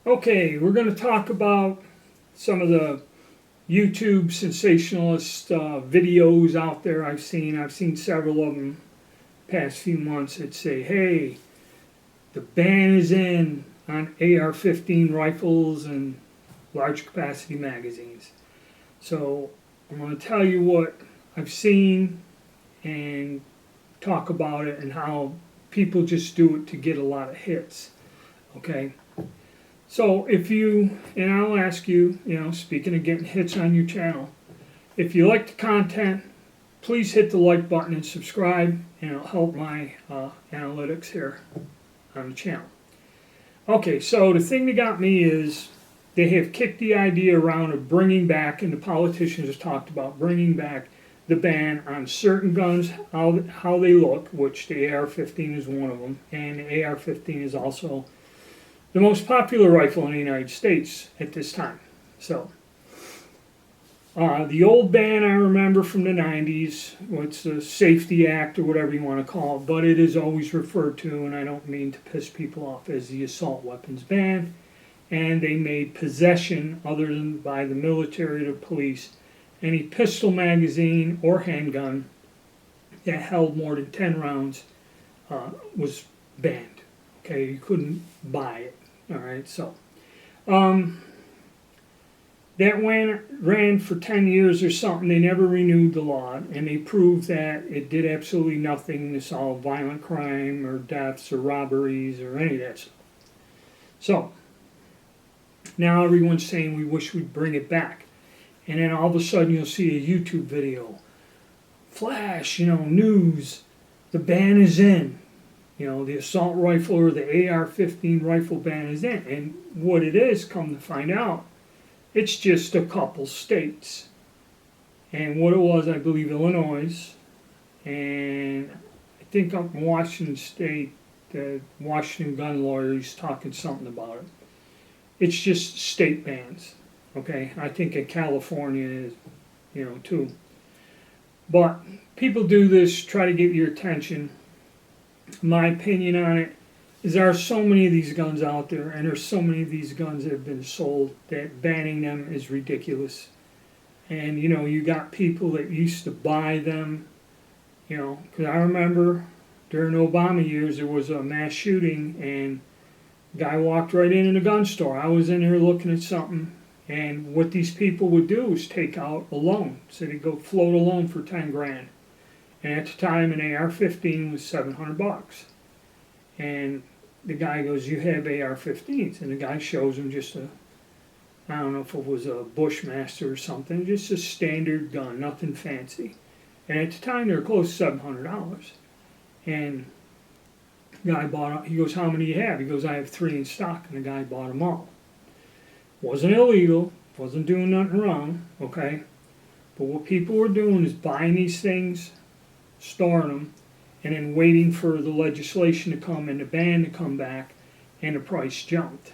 Okay, we're going to talk about some of the YouTube sensationalist videos out there I've seen. I've seen several of them past few months that say, hey, the ban is in on AR-15 rifles and large capacity magazines. So I'm going to tell you what I've seen and talk about it and how people just do it to get a lot of hits. Okay? So if you, and I'll ask you, speaking of getting hits on your channel, if you like the content, please hit the like button and subscribe, and it'll help my analytics here on the channel. Okay, so the thing that got me is they have kicked the idea around of bringing back, and the politicians have talked about bringing back the ban on certain guns, how they look, which the AR-15 is one of them, and the AR-15 is also the most popular rifle in the United States at this time. So, the old ban I remember from the 90s, what's the Safety Act or whatever you want to call it, but it is always referred to, and I don't mean to piss people off, as the assault weapons ban. And they made possession, other than by the military or the police, any pistol magazine or handgun that held more than 10 rounds was banned. Okay, you couldn't buy it. All right, so that ran for 10 years or something. They never renewed the law, and they proved that it did absolutely nothing to solve violent crime or deaths or robberies or any of that stuff. So now everyone's saying we wish we'd bring it back. And then all of a sudden you'll see a YouTube video. Flash, news, the ban is in. The assault rifle or the AR-15 rifle ban is in. And what it is, come to find out, it's just a couple states. And what it was, I believe, Illinois, and I think up in Washington State, the Washington gun lawyer is talking something about it. It's just state bans, okay? I think in California is, too. But people do this, try to get your attention. My opinion on it is there are so many of these guns out there, and there's so many of these guns that have been sold, that banning them is ridiculous. And, you got people that used to buy them, because I remember during Obama years there was a mass shooting, and a guy walked right in a gun store. I was in there looking at something, and what these people would do is take out a loan. So they'd go float a loan for 10 grand. And at the time, an AR-15 was $700. And the guy goes, you have AR-15s? And the guy shows him just I don't know if it was a Bushmaster or something, just a standard gun, nothing fancy. And at the time, they were close to $700. And the guy bought, he goes, how many do you have? He goes, I have 3 in stock. And the guy bought them all. Wasn't illegal, wasn't doing nothing wrong, okay? But what people were doing is buying these things, storing them, and then waiting for the legislation to come and the ban to come back, and the price jumped.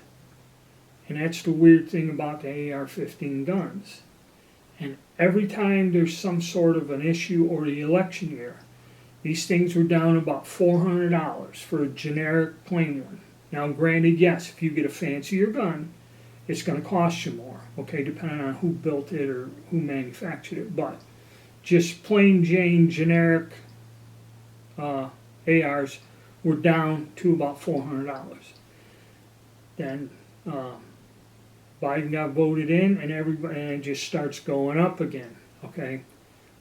And that's the weird thing about the AR-15 guns. And every time there's some sort of an issue or the election year, these things were down about $400 for a generic plain one. Now granted, yes, if you get a fancier gun, it's going to cost you more, okay, depending on who built it or who manufactured it. But just plain Jane generic ARs were down to about $400. Then Biden got voted in, and it just starts going up again, okay?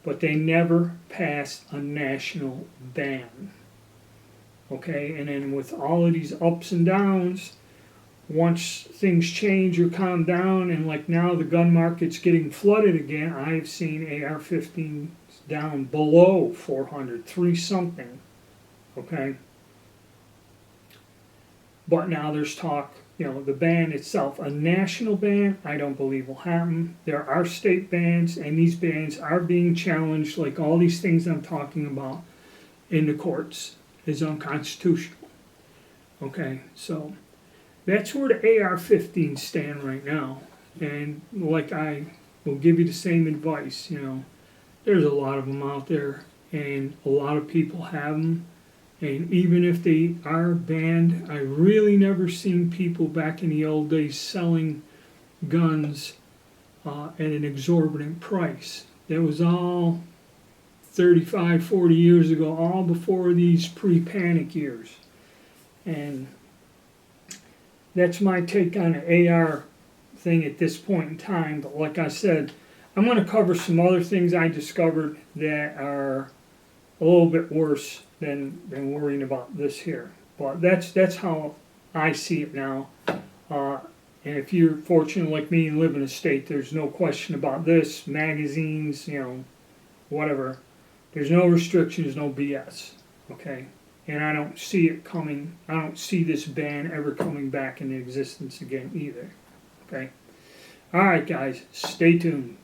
But they never passed a national ban, okay? And then with all of these ups and downs, once things change or calm down, and like now the gun market's getting flooded again, I've seen AR-15s down below 400, 3 something, okay? But now there's talk, the ban itself, a national ban, I don't believe will happen. There are state bans, and these bans are being challenged, like all these things I'm talking about, in the courts, is unconstitutional, okay? So that's where the AR-15 stand right now. And like I will give you the same advice, there's a lot of them out there, and a lot of people have them, And even if they are banned, I really never seen people back in the old days selling guns at an exorbitant price. That was all 35, 40 years ago, all before these pre-panic years. And that's my take on the AR thing at this point in time. But like I said, I'm going to cover some other things I discovered that are a little bit worse than worrying about this here. But that's how I see it now. And if you're fortunate like me and live in a state, there's no question about this. Magazines, whatever. There's no restrictions, no BS. Okay? And I don't see it coming. I don't see this ban ever coming back into existence again either. Okay? All right, guys. Stay tuned.